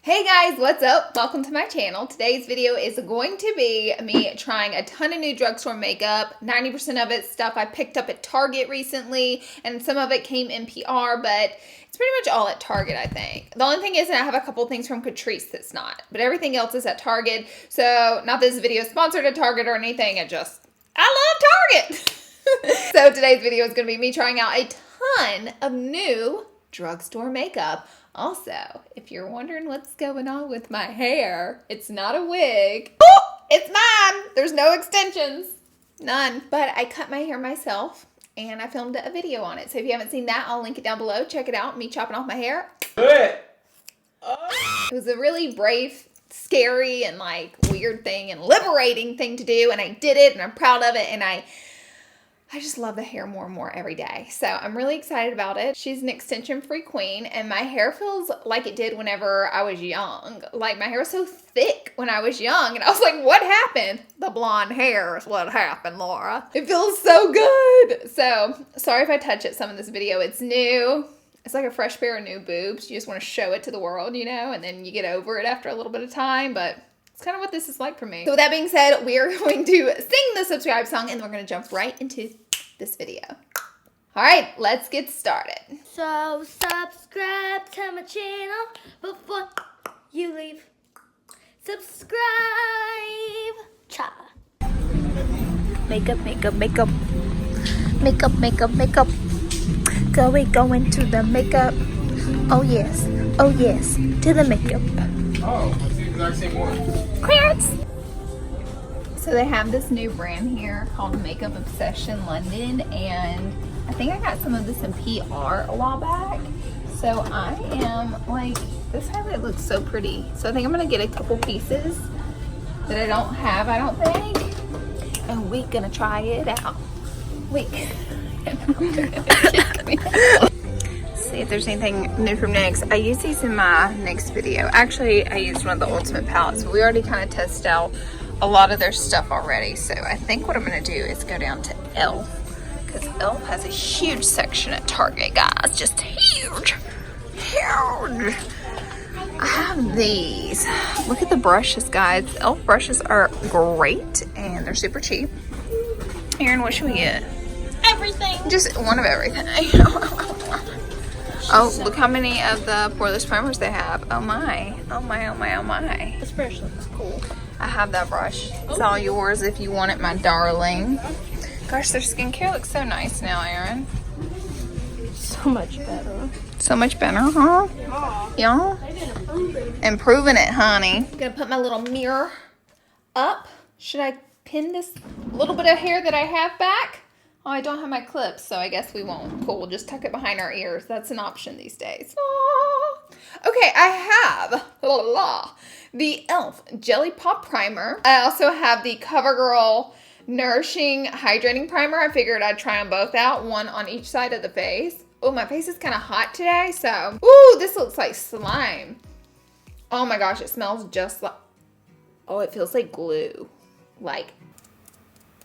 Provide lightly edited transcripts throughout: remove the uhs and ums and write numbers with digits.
Hey guys, what's up? Welcome to my channel. Today's video is going to be me trying a ton of new drugstore makeup. 90% of it stuff I picked up at Target recently, and some of it came in PR, but it's pretty much all at Target, I think. The only thing is that I have a couple things from Catrice that's not, but everything else is at Target. So not that this video is sponsored at Target or anything, I love Target! So today's video is going to be me trying out a ton of new drugstore makeup. Also, if you're wondering what's going on with my hair, it's not a wig. Oh, it's mine. There's no extensions. None. But I cut my hair myself and I filmed a video on it. So if you haven't seen that, I'll link it down below. Check it out. Me chopping off my hair. It was a really brave, scary, and like weird thing and liberating thing to do. And I did it and I'm proud of it. And I just love the hair more and more every day. So I'm really excited about it. She's an extension-free queen, and my hair feels like it did whenever I was young. Like, my hair was so thick when I was young, and I was like, what happened? The blonde hair is what happened, Laura. It feels so good. So, sorry if I touch it some in this video. It's new. It's like a fresh pair of new boobs. You just want to show it to the world, you know, and then you get over it after a little bit of time, but it's kind of what this is like for me. So with that being said, we are going to sing the subscribe song, and we're going to jump right into this video. All right, let's get started. So subscribe to my channel before you leave. Subscribe. Cha. Makeup, makeup, makeup. Makeup, makeup, makeup. Go into the makeup. Oh yes, to the makeup. Oh, it's the exact same one. Clearance. So they have this new brand here called Makeup Obsession London, and I think I got some of this in PR a while back. So I am like, this highlight looks so pretty. So I think I'm gonna get a couple pieces that I don't have, I don't think. And we're gonna try it out. See if there's anything new from NYX. I use these in my NYX video. Actually, I used one of the Ultimate palettes, but we already kind of tested out a lot of their stuff already. So I think what I'm gonna do is go down to e.l.f. because e.l.f. has a huge section at Target, guys. Just huge. I have these. Look at the brushes, guys. e.l.f. brushes are great and they're super cheap. Erin, what should we get? Everything. Just one of everything. Oh, look how many of the poreless primers they have. Oh my. Oh my, oh my, oh my. This brush looks cool. I have that brush. It's all yours if you want it, my darling. Gosh, their skincare looks so nice now, Erin. So much better. So much better, huh? Yeah? Improving it, honey. I'm gonna put my little mirror up. Should I pin this little bit of hair that I have back? Oh, I don't have my clips, so I guess we won't. Cool, we'll just tuck it behind our ears. That's an option these days. Aww. Okay, I have the e.l.f. Jelly Pop Primer. I also have the CoverGirl Nourishing Hydrating Primer. I figured I'd try them both out, one on each side of the face. Oh, my face is kind of hot today, so. Ooh, this looks like slime. Oh my gosh, it smells just like, oh, it feels like glue. Like,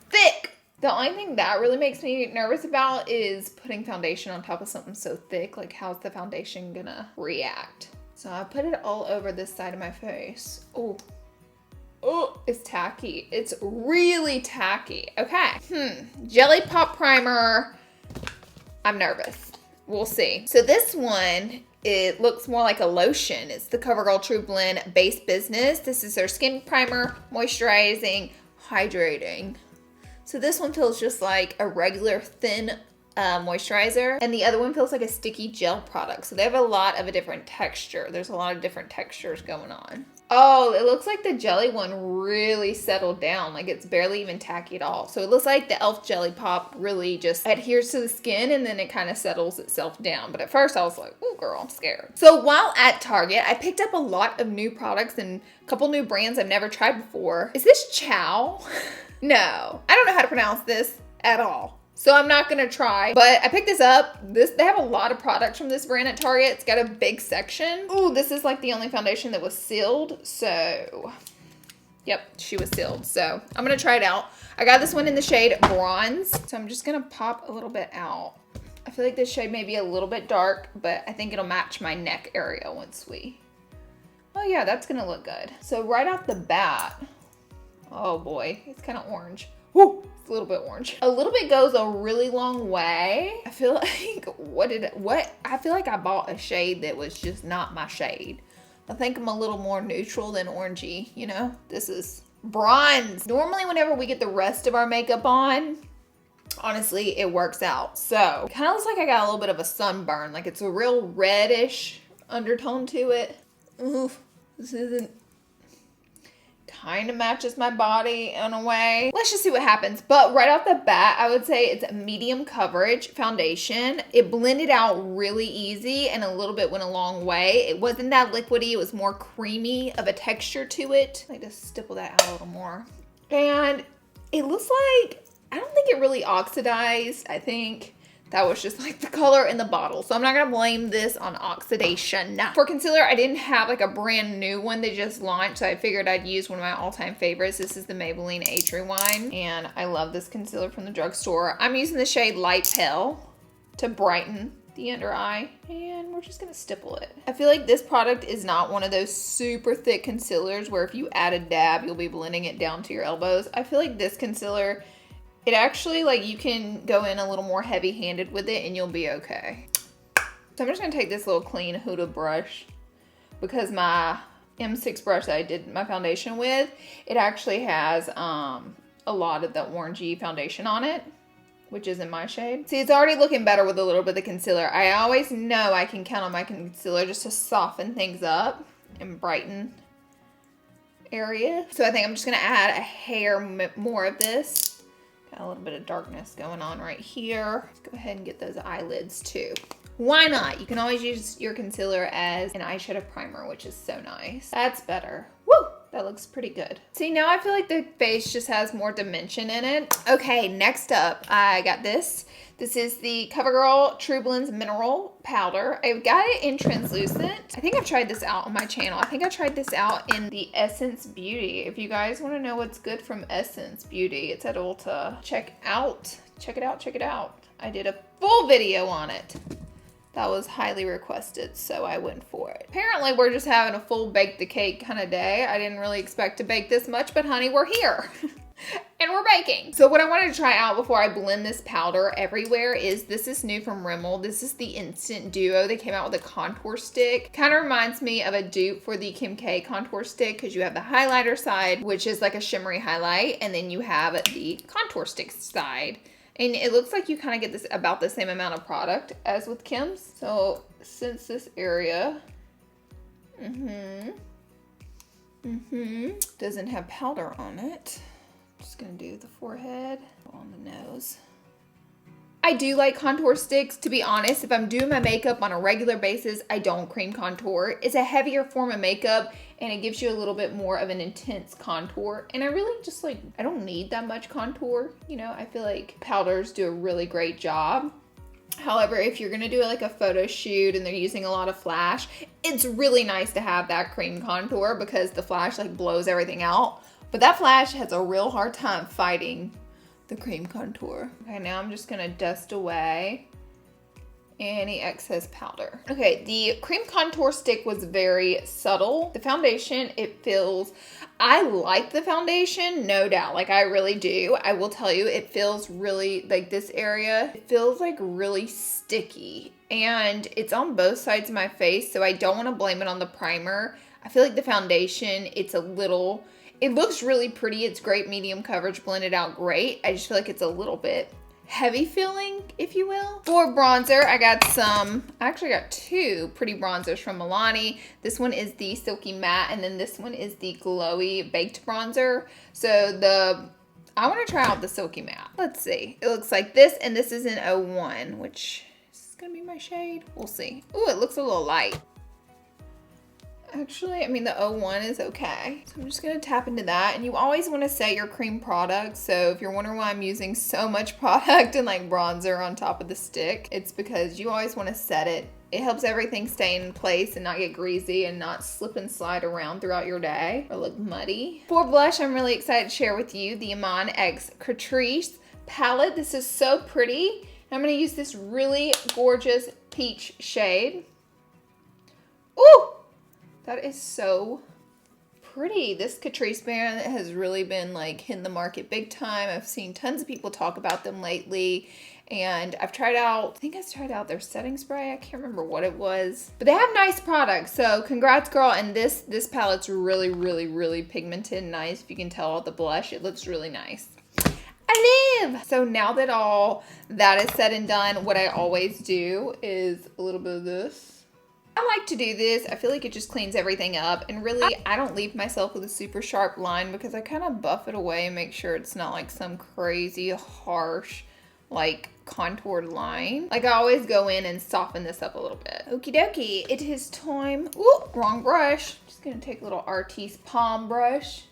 thick. The only thing that really makes me nervous about is putting foundation on top of something so thick. Like, how's the foundation gonna react? So I put it all over this side of my face. Oh, it's tacky. It's really tacky. Okay, Jelly Pop Primer. I'm nervous. We'll see. So this one, it looks more like a lotion. It's the CoverGirl True Blend Base Business. This is their skin primer, moisturizing, hydrating. So this one feels just like a regular thin moisturizer, and the other one feels like a sticky gel product. So they have a lot of a different texture. There's a lot of different textures going on. Oh, it looks like the jelly one really settled down. Like, it's barely even tacky at all. So it looks like the e.l.f. Jelly Pop really just adheres to the skin and then it kind of settles itself down. But at first I was like, oh girl, I'm scared. So while at Target, I picked up a lot of new products and a couple new brands I've never tried before. Is this Chow? No, I don't know how to pronounce this at all. So I'm not gonna try, but I picked this up. They have a lot of products from this brand at Target. It's got a big section. Ooh, this is like the only foundation that was sealed. So, yep, she was sealed. So I'm gonna try it out. I got this one in the shade Bronze. So I'm just gonna pop a little bit out. I feel like this shade may be a little bit dark, but I think it'll match my neck area once we Oh yeah, that's gonna look good. So right off the bat, oh boy, it's kind of orange. Woo, it's a little bit orange. A little bit goes a really long way. I feel like, I feel like I bought a shade that was just not my shade. I think I'm a little more neutral than orangey, you know? This is bronze. Normally whenever we get the rest of our makeup on, honestly, it works out. So, kind of looks like I got a little bit of a sunburn. Like it's a real reddish undertone to it. Oof, this isn't, kind of matches my body in a way. Let's just see what happens. But right off the bat, I would say it's a medium coverage foundation. It blended out really easy and a little bit went a long way. It wasn't that liquidy. It was more creamy of a texture to it. I like to stipple that out a little more. And it looks like, I don't think it really oxidized. I think that was just like the color in the bottle. So I'm not gonna blame this on oxidation. For concealer, I didn't have like a brand new one that just launched, so I figured I'd use one of my all-time favorites. This is the Maybelline Age Rewind, and I love this concealer from the drugstore. I'm using the shade Light Pale to brighten the under eye, and we're just gonna stipple it. I feel like this product is not one of those super thick concealers where if you add a dab, you'll be blending it down to your elbows. I feel like this concealer, it actually, like, you can go in a little more heavy-handed with it and you'll be okay. So I'm just gonna take this little clean Huda brush because my M6 brush that I did my foundation with, it actually has a lot of the orangey foundation on it, which is in my shade. See, it's already looking better with a little bit of concealer. I always know I can count on my concealer just to soften things up and brighten area. So I think I'm just gonna add a hair more of this. Got a little bit of darkness going on right here. Let's go ahead and get those eyelids too. Why not? You can always use your concealer as an eyeshadow primer, which is so nice. That's better. Woo! That looks pretty good. See, now I feel like the face just has more dimension in it. Okay, next up, I got this. This is the CoverGirl True Blends Mineral Powder. I've got it in translucent. I think I've tried this out on my channel. I think I tried this out in the Essence Beauty. If you guys want to know what's good from Essence Beauty, it's at Ulta. Check it out, check it out. I did a full video on it. That was highly requested, so I went for it. Apparently, we're just having a full bake the cake kind of day. I didn't really expect to bake this much, but honey, we're here. And we're baking. So what I wanted to try out before I blend this powder everywhere is, this is new from Rimmel. This is the Instant Duo. They came out with a contour stick. Kind of reminds me of a dupe for the Kim K contour stick, because you have the highlighter side, which is like a shimmery highlight, and then you have the contour stick side. And it looks like you kind of get this about the same amount of product as with Kim's. So since this area, doesn't have powder on it, just gonna do the forehead, on the nose. I do like contour sticks. To be honest, if I'm doing my makeup on a regular basis, I don't cream contour. It's a heavier form of makeup and it gives you a little bit more of an intense contour. And I really just like, I don't need that much contour. You know, I feel like powders do a really great job. However, if you're gonna do like a photo shoot and they're using a lot of flash, it's really nice to have that cream contour because the flash like blows everything out. But that flash has a real hard time fighting the cream contour. Okay, now I'm just gonna dust away any excess powder. Okay, the cream contour stick was very subtle. The foundation, it feels, I like the foundation, no doubt, like I really do. I will tell you, it feels really, like this area, it feels like really sticky and it's on both sides of my face, so I don't wanna blame it on the primer. I feel like the foundation, it's a little, it looks really pretty. It's great medium coverage, blended out great. I just feel like it's a little bit heavy feeling, if you will. For bronzer, I actually got two pretty bronzers from Milani. This one is the Silky Matte, and then this one is the Glowy Baked Bronzer. So I wanna try out the Silky Matte. Let's see. It looks like this, and this is in 01, which is gonna be my shade. We'll see. Ooh, it looks a little light. Actually, I mean, the 01 is okay. So I'm just gonna tap into that. And you always wanna set your cream product. So if you're wondering why I'm using so much product and like bronzer on top of the stick, it's because you always wanna set it. It helps everything stay in place and not get greasy and not slip and slide around throughout your day or look muddy. For blush, I'm really excited to share with you the Iman X Catrice palette. This is so pretty. I'm gonna use this really gorgeous peach shade. Ooh! That is so pretty. This Catrice brand has really been like hitting the market big time. I've seen tons of people talk about them lately, and I've tried out, I think I tried out their setting spray. I can't remember what it was, but they have nice products. So congrats, girl. And this palette's really, really, really pigmented and nice. If you can tell all the blush, it looks really nice. I live. So now that all that is said and done, what I always do is a little bit of this. I like to do this. I feel like it just cleans everything up, and really I don't leave myself with a super sharp line because I kind of buff it away and make sure it's not like some crazy harsh like contoured line. Like I always go in and soften this up a little bit. Okie dokie, it is time. Ooh, wrong brush. Just gonna take a little Artiste palm brush,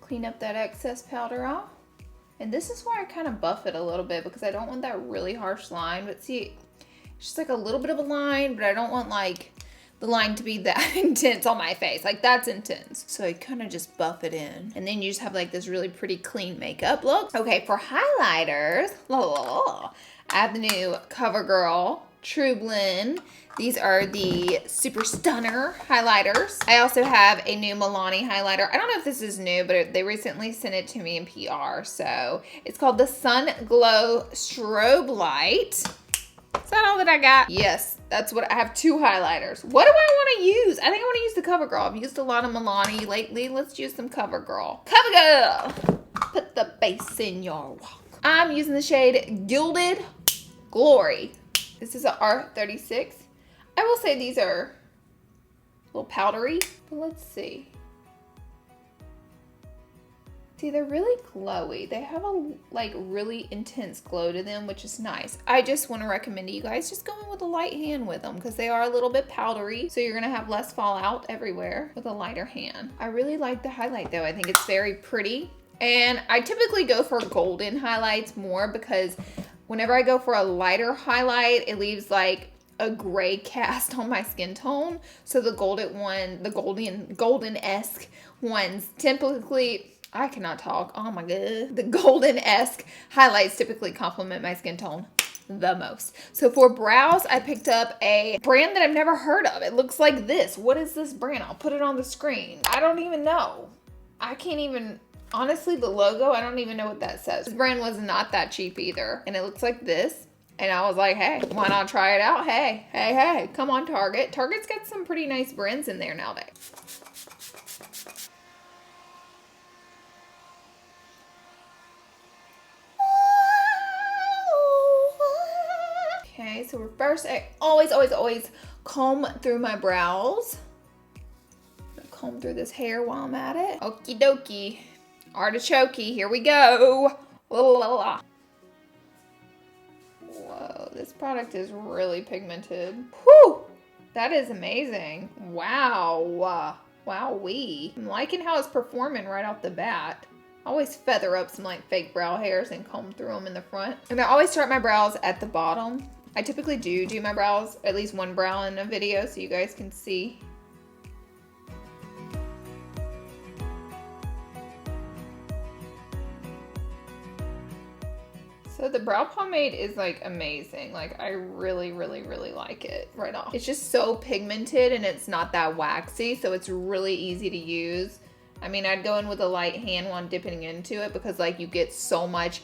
clean up that excess powder off. And this is why I kind of buff it a little bit, because I don't want that really harsh line. But see, it's just like a little bit of a line, but I don't want like the line to be that intense on my face. Like that's intense. So I kind of just buff it in. And then you just have like this really pretty clean makeup look. Okay, for highlighters, I have the new CoverGirl True Blend. These are the Super Stunner highlighters. I also have a new Milani highlighter. I don't know if this is new, but they recently sent it to me in PR. So it's called the Sun Glow Strobe Light. Is that all that I got? Yes, that's what I have. 2 highlighters. What do I want to use? I think I want to use the CoverGirl. I've used a lot of Milani lately. Let's use some CoverGirl. CoverGirl! Put the base in your walk. I'm using the shade Gilded Glory. This is an R36. I will say these are a little powdery, but let's see. See, they're really glowy. They have a like really intense glow to them, which is nice. I just want to recommend to you guys just go in with a light hand with them because they are a little bit powdery. So you're going to have less fallout everywhere with a lighter hand. I really like the highlight though. I think it's very pretty. And I typically go for golden highlights more because whenever I go for a lighter highlight, it leaves like a gray cast on my skin tone. So the golden one, the golden-esque ones typically, I cannot talk. Oh my god. The golden-esque highlights typically complement my skin tone the most. So for brows, I picked up a brand that I've never heard of. It looks like this. What is this brand? I'll put it on the screen. I don't even know. I can't even, honestly, the logo, I don't even know what that says. This brand was not that cheap either. And it looks like this. And I was like, hey, why not try it out? Hey, come on, Target. Target's got some pretty nice brands in there nowadays. Okay, so first I always comb through my brows. Comb through this hair while I'm at it. Okie dokie. Artichokey, here we go. La, la, la. Whoa, this product is really pigmented. Whew, that is amazing. Wow. Wowee. I'm liking how it's performing right off the bat. I always feather up some like fake brow hairs and comb through them in the front. And I always start my brows at the bottom. I typically do my brows, at least one brow in a video so you guys can see. So the brow pomade is like amazing. Like I really like it right off. It's just so pigmented and it's not that waxy, so it's really easy to use. I mean, I'd go in with a light hand while I'm dipping into it because like you get so much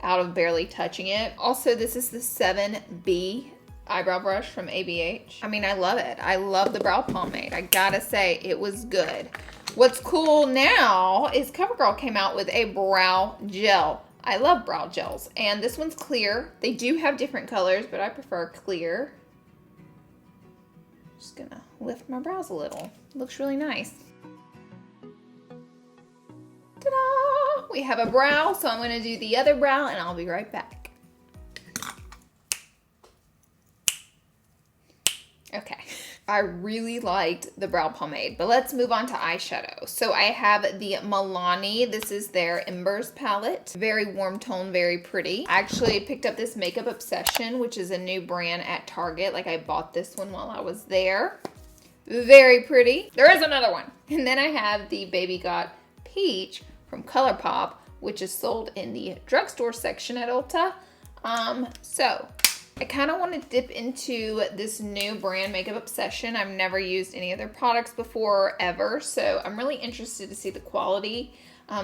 out of barely touching it. Also, this is the 7B eyebrow brush from ABH. I mean, I love it. I love the brow pomade. I gotta say, it was good. What's cool now is CoverGirl came out with a brow gel. I love brow gels, and this one's clear. They do have different colors, but I prefer clear. Just gonna lift my brows a little. Looks really nice. Ta-da! We have a brow, so I'm gonna do the other brow, and I'll be right back. Okay. I really liked the brow pomade, but let's move on to eyeshadow. So I have the Milani. This is their Embers palette. Very warm tone, very pretty. I actually picked up this Makeup Obsession, which is a new brand at Target. Like I bought this one while I was there. Very pretty. There is another one. And then I have the Baby Got Peach from ColourPop, which is sold in the drugstore section at Ulta. So I kind of want to dip into this new brand, Makeup Obsession. I've never used any of their products before, ever, so I'm really interested to see the quality.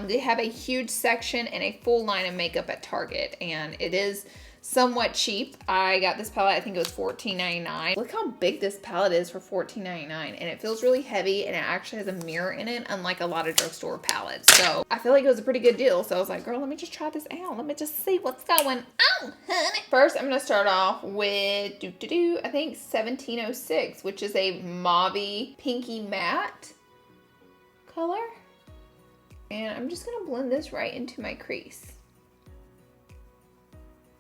They have a huge section and a full line of makeup at Target, and it is somewhat cheap. I got this palette, I think it was $14.99. Look how big this palette is for $14.99, and it feels really heavy, and it actually has a mirror in it, unlike a lot of drugstore palettes. So I feel like it was a pretty good deal. So I was like, girl, let me just try this out. Let me just see what's going on, honey. First, I'm gonna start off with, I think 1706, which is a mauve pinky matte color. And I'm just gonna blend this right into my crease.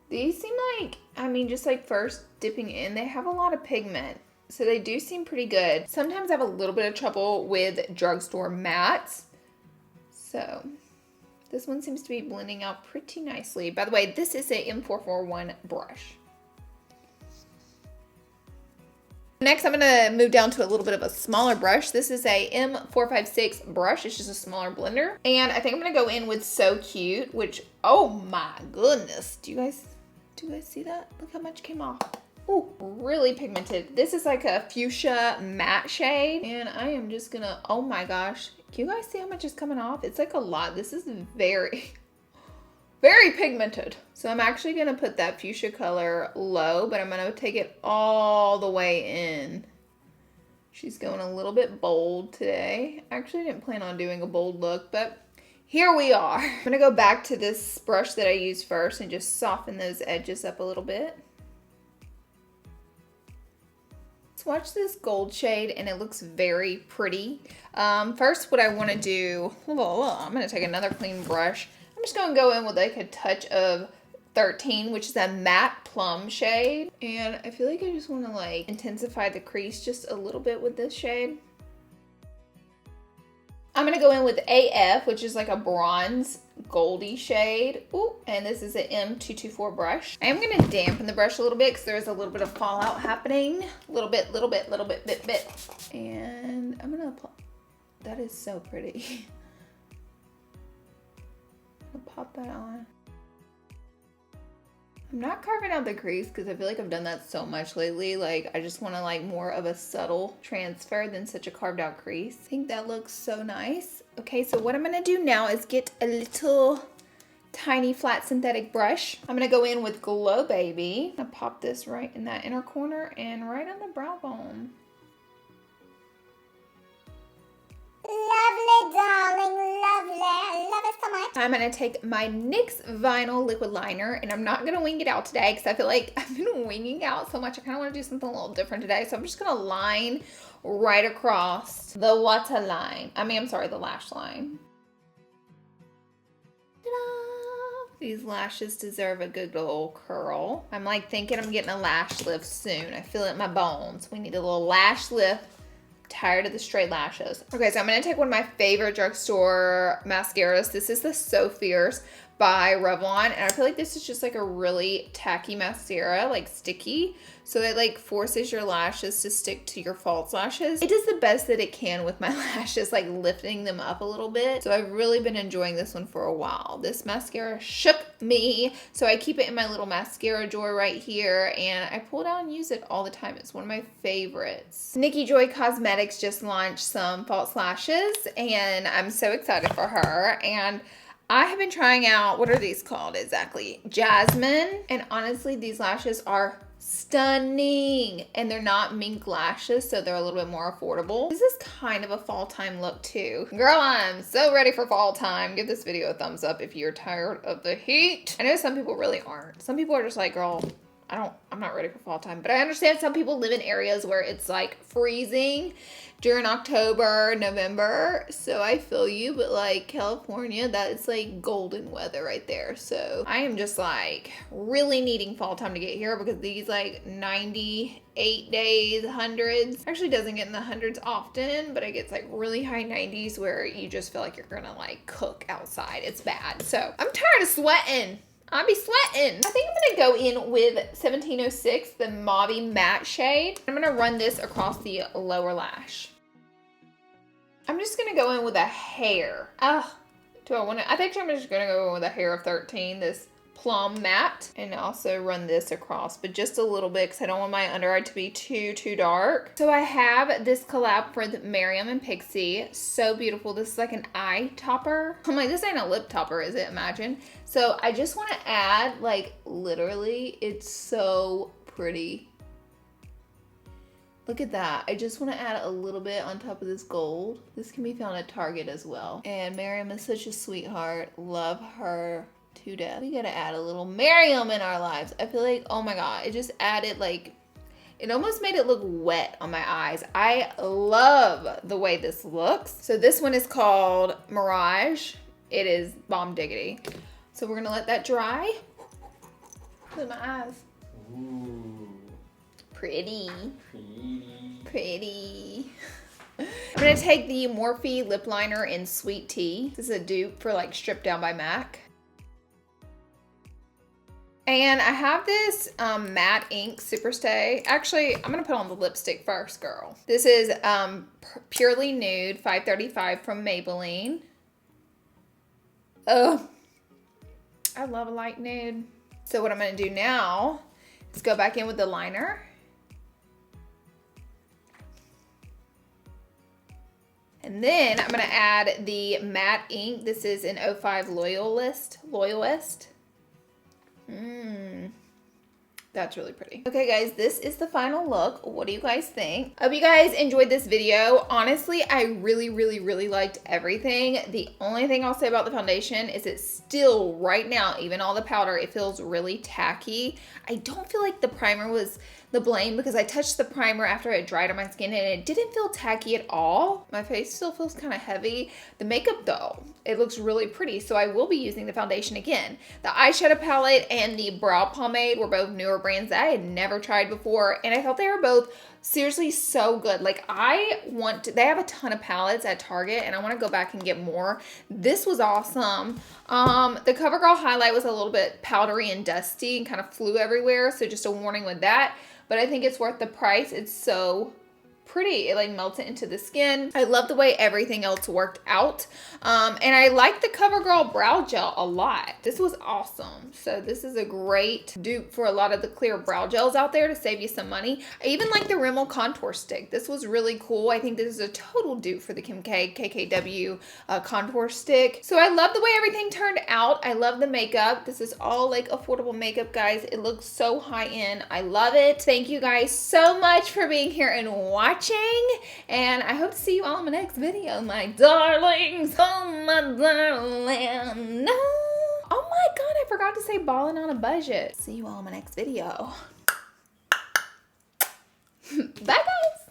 These seem like, I mean, just like first dipping in, they have a lot of pigment. So they do seem pretty good. Sometimes I have a little bit of trouble with drugstore mattes. So this one seems to be blending out pretty nicely. By the way, this is a M441 brush. Next, I'm gonna move down to a little bit of a smaller brush. This is a M456 brush. It's just a smaller blender. And I think I'm gonna go in with So Cute, which, oh my goodness. Do you guys see that? Look how much came off. Ooh, really pigmented. This is like a fuchsia matte shade. And I am just gonna, oh my gosh. Can you guys see how much is coming off? It's like a lot. This is very, very pigmented. So I'm actually gonna put that fuchsia color low, but I'm gonna take it all the way in. She's going a little bit bold today. Actually, I didn't plan on doing a bold look, but here we are. I'm gonna go back to this brush that I used first and just soften those edges up a little bit. Swatch this gold shade and it looks very pretty. First, what I wanna do, I'm gonna take another clean brush. I'm just gonna go in with like a touch of 13, which is a matte plum shade. And I feel like I just wanna like intensify the crease just a little bit with this shade. I'm gonna go in with AF, which is like a bronze goldy shade. Ooh, and this is an M224 brush. I am gonna dampen the brush a little bit because there's a little bit of fallout happening. Little bit. And I'm gonna apply. That is so pretty. I'm gonna pop that on. I'm not carving out the crease because I feel like I've done that so much lately. Like, I just want to like more of a subtle transfer than such a carved out crease. I think that looks so nice. Okay, so what I'm going to do now is get a little tiny flat synthetic brush. I'm going to go in with Glow Baby. I'm going to pop this right in that inner corner and right on the brow bone. Lovely, darling, lovely. I love it so much. I'm gonna take my NYX Vinyl Liquid Liner, and I'm not gonna wing it out today because I feel like I've been winging out so much. I kind of want to do something a little different today, so I'm just gonna line right across the waterline. The lash line. Ta-da! These lashes deserve a good little curl. I'm like thinking I'm getting a lash lift soon. I feel it in my bones. We need a little lash lift. Tired of the straight lashes. Okay, so I'm gonna take one of my favorite drugstore mascaras. This is the So Fierce by Revlon, and I feel like this is just like a really tacky mascara, like sticky, so it like forces your lashes to stick to your false lashes. It does the best that it can with my lashes, like lifting them up a little bit. So I've really been enjoying this one for a while. This mascara shook me, so I keep it in my little mascara drawer right here, and I pull it out and use it all the time. It's one of my favorites. Nikki Joy Cosmetics just launched some false lashes, and I'm so excited for her. And I have been trying out, what are these called exactly? Jasmine. And honestly, these lashes are stunning. And they're not mink lashes, so they're a little bit more affordable. This is kind of a fall time look too. Girl, I'm so ready for fall time. Give this video a thumbs up if you're tired of the heat. I know some people really aren't. Some people are just like, girl, I'm not ready for fall time. But I understand some people live in areas where it's like freezing during October, November. So I feel you, but like California, that is like golden weather right there. So I am just like really needing fall time to get here because these like 98 days, hundreds, actually doesn't get in the hundreds often, but it gets like really high 90s where you just feel like you're gonna like cook outside. It's bad. So I'm tired of sweating. I'll be sweating. I think I'm gonna go in with 1706, the mauve matte shade. I'm gonna run this across the lower lash. I'm just gonna go in with a hair. I think I'm just gonna go in with a hair of 13, this Plum Matte, and also run this across, but just a little bit because I don't want my under eye to be too dark. So I have this collab with Miriam and Pixie. So beautiful. This is like an eye topper. I'm like, this ain't a lip topper, is it? Imagine. So I just want to add, like, literally, it's so pretty. Look at that. I just want to add a little bit on top of this gold. This can be found at Target as well. And Miriam is such a sweetheart. Love her to death. We gotta add a little Miriam in our lives. I feel like, oh my God, it just added, like, it almost made it look wet on my eyes. I love the way this looks. So this one is called Mirage. It is bomb diggity. So we're gonna let that dry. Look at my eyes. Ooh. Pretty. Pretty. Pretty. I'm gonna take the Morphe lip liner in Sweet Tea. This is a dupe for like Stripped Down by MAC. And I have this matte ink Superstay. Actually, I'm gonna put on the lipstick first, girl. This is Purely Nude 535 from Maybelline. Oh, I love a light nude. So what I'm gonna do now is go back in with the liner. And then I'm gonna add the matte ink. This is an 05 Loyalist. That's really pretty. Okay guys, this is the final look. What do you guys think? I hope you guys enjoyed this video. Honestly, I really liked everything. The only thing I'll say about the foundation is it's still, right now, even all the powder, it feels really tacky. I don't feel like the primer was the blame because I touched the primer after it dried on my skin and it didn't feel tacky at all. My face still feels kind of heavy. The makeup though, it looks really pretty, so I will be using the foundation again. The eyeshadow palette and the brow pomade were both newer brands that I had never tried before, and I thought they were both seriously so good. Like, they have a ton of palettes at Target and I want to go back and get more. This was awesome. The CoverGirl highlight was a little bit powdery and dusty and kind of flew everywhere, so just a warning with that. But I think it's worth the price. It's so pretty. It like melts it into the skin. I love the way everything else worked out. And I like the CoverGirl brow gel a lot. This was awesome. So this is a great dupe for a lot of the clear brow gels out there to save you some money. I even like the Rimmel contour stick. This was really cool. I think this is a total dupe for the Kim K KKW contour stick. So I love the way everything turned out. I love the makeup. This is all like affordable makeup, guys. It looks so high end. I love it. Thank you guys so much for being here and watching. And I hope to see you all in my next video, my darlings. Oh my darling. No. Oh my God, I forgot to say balling on a budget. See you all in my next video. Bye guys.